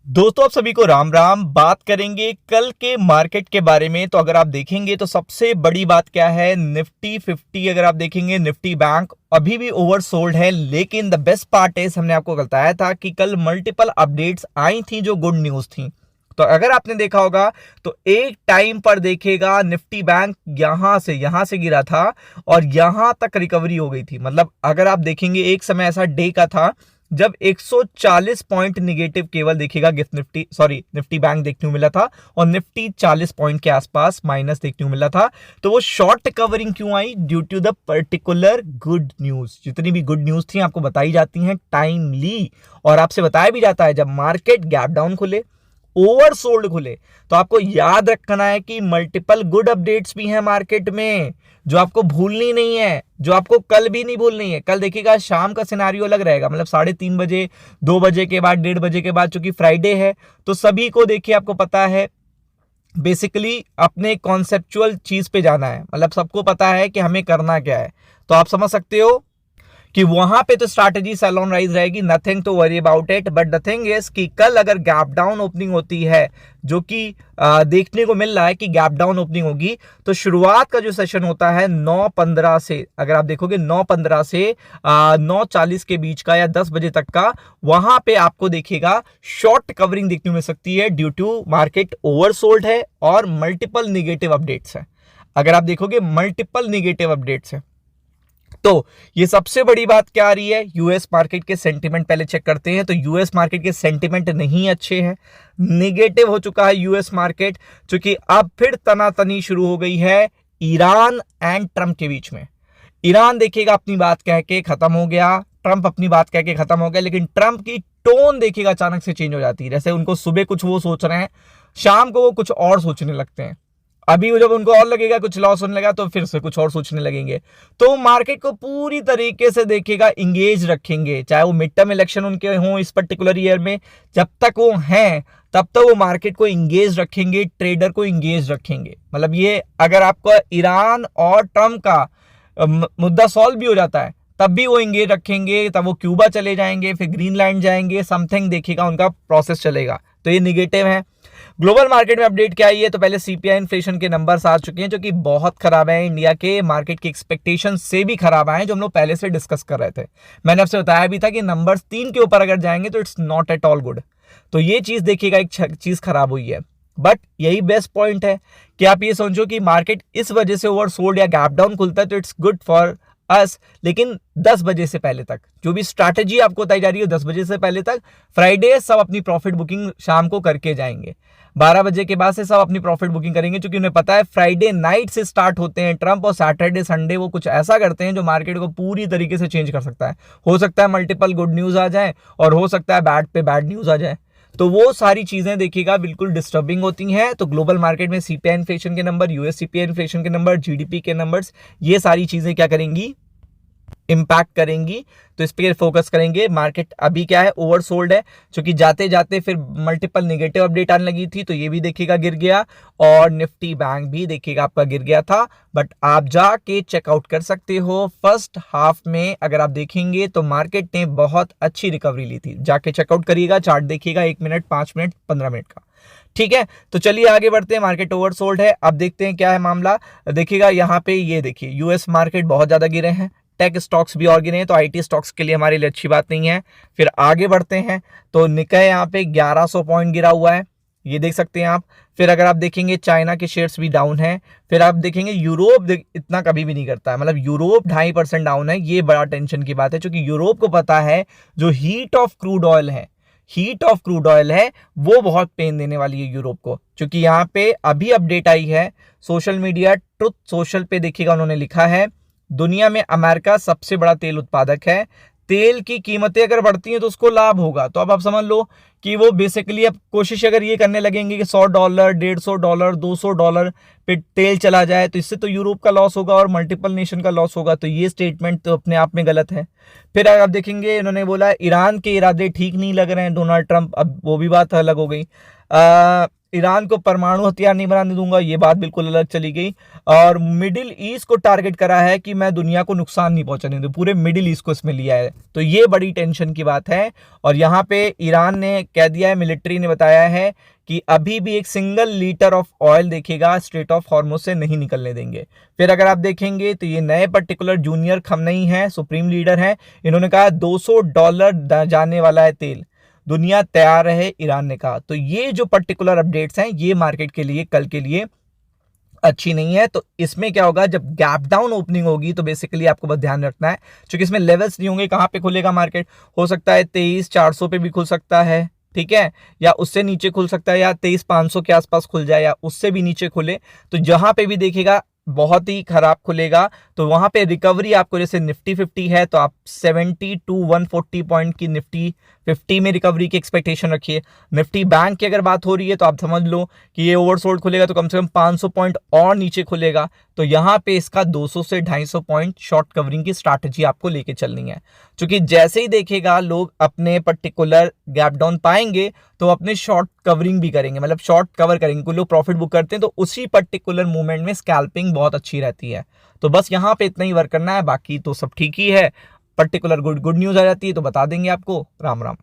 दोस्तों आप सभी को राम राम। बात करेंगे कल के मार्केट के बारे में। तो अगर आप देखेंगे तो सबसे बड़ी बात क्या है, निफ्टी 50 अगर आप देखेंगे, निफ्टी बैंक अभी भी ओवरसोल्ड है। लेकिन द बेस्ट पार्ट है, हमने आपको बताया था कि कल मल्टीपल अपडेट्स आई थी जो गुड न्यूज थी। तो अगर आपने देखा होगा तो एक टाइम पर देखेगा निफ्टी बैंक यहां से गिरा था और यहां तक रिकवरी हो गई थी। मतलब अगर आप देखेंगे एक समय ऐसा डे का था जब 140 पॉइंट निगेटिव केवल देखिएगा निफ्टी बैंक देखने को मिला था और निफ्टी 40 पॉइंट के आसपास माइनस देखने को मिला था। तो वो शॉर्ट कवरिंग क्यों आई? Due to the particular good news. जितनी भी गुड न्यूज थी आपको बताई जाती हैं टाइमली, और आपसे बताया भी जाता है जब मार्केट गैप डाउन खुले, ओवरसोल्ड खुले, तो आपको याद रखना है कि मल्टीपल गुड अपडेट्स भी हैं मार्केट में जो आपको भूलनी नहीं है, जो आपको कल भी नहीं भूलनी है। कल देखिएगा शाम का सिनारियो अलग रहेगा, मतलब 3:30 बजे, 2 बजे के बाद, 1:30 बजे के बाद, चूंकि फ्राइडे है तो सभी को देखिए आपको पता है बेसिकली अपने कॉन्सेप्चुअल चीज पे जाना है। मतलब सबको पता है कि हमें करना क्या है। तो आप समझ सकते हो कि वहां पे तो स्ट्रैटेजी सेल ऑन राइज रहेगी, nothing to worry about it. But the thing is कि कल अगर गैप डाउन ओपनिंग होती है, जो कि देखने को मिल रहा है कि गैप डाउन ओपनिंग होगी, तो शुरुआत का जो सेशन होता है 9:15 से, अगर आप देखोगे 9:15 से 9:40 के बीच का या 10 बजे तक का, वहां पे आपको देखिएगा शॉर्ट कवरिंग देखने को मिल सकती है ड्यू टू मार्केट ओवरसोल्ड है और मल्टीपल निगेटिव अपडेट्स है। अगर आप देखोगे मल्टीपल निगेटिव अपडेट्स है तो ये सबसे बड़ी बात क्या आ रही है, यूएस मार्केट के सेंटीमेंट पहले चेक करते हैं। तो यूएस मार्केट के सेंटीमेंट नहीं अच्छे हैं, निगेटिव हो चुका है यूएस मार्केट, क्योंकि अब फिर तनातनी शुरू हो गई है ईरान एंड ट्रंप के बीच में। ईरान देखिएगा अपनी बात कह के खत्म हो गया, ट्रंप अपनी बात कह के खत्म हो गया, लेकिन ट्रंप की टोन देखिएगा अचानक से चेंज हो जाती है। जैसे उनको सुबह कुछ वो सोच रहे हैं, शाम को वो कुछ और सोचने लगते हैं। अभी जब उनको और लगेगा कुछ लॉस होने लगा तो फिर से कुछ और सोचने लगेंगे। तो मार्केट को पूरी तरीके से देखिएगा इंगेज रखेंगे, चाहे वो मिड टर्म इलेक्शन उनके हों इस पर्टिकुलर ईयर में, जब तक वो हैं तब तक वो मार्केट को इंगेज रखेंगे, ट्रेडर को इंगेज रखेंगे। मतलब ये अगर आपका ईरान और ट्रम्प का मुद्दा सॉल्व भी हो जाता है तब भी वो इंगेज रखेंगे, तब वो क्यूबा चले जाएंगे, फिर ग्रीनलैंड जाएंगे, समथिंग देखिएगा उनका प्रोसेस चलेगा। तो ये निगेटिव है। ग्लोबल मार्केट में अपडेट क्या आई है? तो पहले सीपीआई इन्फ्लेशन के नंबर्स आ चुके हैं जो कि बहुत खराब है, इंडिया के मार्केट की एक्सपेक्टेशन से भी खराब आए, जो हम लोग पहले से डिस्कस कर रहे थे। मैंने आपसे बताया भी था कि नंबर्स 3 के ऊपर अगर जाएंगे तो it's not at all good. तो ये चीज देखिएगा, एक चीज खराब हुई है। बट यही बेस्ट पॉइंट है कि आप ये समझो कि मार्केट इस वजह से ओवरसोल्ड या गैप डाउन खुलता है तो इट्स गुड फॉर अस। लेकिन 10 बजे से पहले तक जो भी स्ट्रैटेजी आपको बताई जा रही है, 10 बजे से पहले तक फ्राइडे सब अपनी प्रॉफिट बुकिंग शाम को करके जाएंगे। 12 बजे के बाद से सब अपनी प्रॉफिट बुकिंग करेंगे, क्योंकि उन्हें पता है फ्राइडे नाइट से स्टार्ट होते हैं ट्रंप, और सैटरडे संडे वो कुछ ऐसा करते हैं जो मार्केट को पूरी तरीके से चेंज कर सकता है। हो सकता है मल्टीपल गुड न्यूज आ जाए और हो सकता है बैड पे बैड न्यूज आ जाए। तो वो सारी चीजें देखिएगा बिल्कुल डिस्टर्बिंग होती हैं। तो ग्लोबल मार्केट में सीपीआई इन्फ्लेशन के नंबर, यूएस सीपीआई इन्फ्लेशन के नंबर, जीडीपी के नंबर्स, ये सारी चीजें क्या करेंगी, इंपैक्ट करेंगी। तो इस पे फोकस करेंगे। मार्केट अभी क्या है, ओवरसोल्ड है, क्योंकि जाते जाते फिर मल्टीपल नेगेटिव अपडेट आने लगी थी, तो ये भी देखिएगा गिर गया, और निफ्टी बैंक भी देखिएगा आपका गिर गया था। बट आप जाके चेकआउट कर सकते हो, फर्स्ट हाफ में अगर आप देखेंगे तो मार्केट ने बहुत अच्छी रिकवरी ली थी। जाके चेकआउट करिएगा, चार्ट देखिएगा 1 मिनट, 5 मिनट, 15 मिनट का। ठीक है, तो चलिए आगे बढ़ते हैं। मार्केट ओवरसोल्ड है, अब देखते हैं क्या है मामला। देखिएगा यहाँ पे, ये देखिए यूएस मार्केट बहुत ज्यादा गिरे हैं, टेक स्टॉक्स भी और गिरे हैं, तो आईटी स्टॉक्स के लिए हमारे लिए अच्छी बात नहीं है। फिर आगे बढ़ते हैं तो निकाय यहाँ पे 1100 पॉइंट गिरा हुआ है, ये देख सकते हैं आप। फिर अगर आप देखेंगे चाइना के शेयर्स भी डाउन है। फिर आप देखेंगे यूरोप इतना कभी भी नहीं करता है, मतलब यूरोप 2.5% डाउन है। ये बड़ा टेंशन की बात है, क्योंकि यूरोप को पता है जो हीट ऑफ क्रूड ऑयल है वो बहुत पेन देने वाली है यूरोप को। क्योंकि यहाँ पे अभी अपडेट आई है सोशल मीडिया, ट्रुथ सोशल पे देखिएगा, उन्होंने लिखा है दुनिया में अमेरिका सबसे बड़ा तेल उत्पादक है, तेल की कीमतें अगर बढ़ती हैं तो उसको लाभ होगा। तो अब आप समझ लो कि वो बेसिकली अब कोशिश अगर ये करने लगेंगे कि $100, $150, $200 पे तेल चला जाए, तो इससे तो यूरोप का लॉस होगा और मल्टीपल नेशन का लॉस होगा। तो ये स्टेटमेंट तो अपने आप में गलत है। फिर अगर आप देखेंगे, इन्होंने बोला ईरान के इरादे ठीक नहीं लग रहे हैं डोनाल्ड ट्रंप, अब वो भी बात अलग हो गई। ईरान को परमाणु हथियार नहीं बनाने दूंगा, ये बात बिल्कुल अलग चली गई। और मिडिल ईस्ट को टारगेट करा है कि मैं दुनिया को नुकसान नहीं पहुंचाने दूं, पूरे मिडिल ईस्ट को इसमें लिया है, तो ये बड़ी टेंशन की बात है। और यहाँ पे ईरान ने कह दिया है, मिलिट्री ने बताया है कि अभी भी एक सिंगल लीटर ऑफ ऑयल देखेगा स्ट्रेट ऑफ हॉर्मुज से नहीं निकलने देंगे। फिर अगर आप देखेंगे तो ये नए पर्टिकुलर जूनियर खमनई है, सुप्रीम लीडर है, इन्होंने कहा $200 जाने वाला है तेल, दुनिया तैयार है, ईरान ने कहा। तो ये जो पर्टिकुलर अपडेट्स हैं ये मार्केट के लिए कल के लिए अच्छी नहीं है। तो इसमें क्या होगा, जब गैप डाउन ओपनिंग होगी तो बेसिकली आपको बस ध्यान रखना है, क्योंकि इसमें लेवल्स नहीं होंगे, कहां पे खुलेगा मार्केट, हो सकता है 23,400 पे भी खुल सकता है, ठीक है, या उससे नीचे खुल सकता है, या 23,500 के आसपास खुल जाए, या उससे भी नीचे खुले। तो जहां पे भी देखिएगा बहुत ही खराब खुलेगा, तो वहां पे रिकवरी आपको, जैसे निफ्टी 50 है तो आप 70 to 140 पॉइंट की निफ्टी 50 में रिकवरी की एक्सपेक्टेशन रखिए। निफ्टी बैंक की अगर बात हो रही है तो आप समझ लो कि ये ओवरसोल्ड खुलेगा तो कम से कम 500 पॉइंट और नीचे खुलेगा, तो यहाँ पे इसका 200 से 250 पॉइंट शॉर्ट कवरिंग की स्ट्रैटेजी आपको लेके चलनी है। क्योंकि जैसे ही देखेगा लोग अपने पर्टिकुलर गैप डाउन पाएंगे तो अपने शॉर्ट कवरिंग भी करेंगे, मतलब शॉर्ट कवर करेंगे, कुछ लोग प्रॉफिट बुक करते हैं, तो उसी पर्टिकुलर मूवमेंट में स्कैल्पिंग बहुत अच्छी रहती है। तो बस यहाँ पे इतना ही वर्क करना है, बाकी तो सब ठीक ही है। पर्टिकुलर गुड न्यूज आ जाती है तो बता देंगे आपको। राम राम।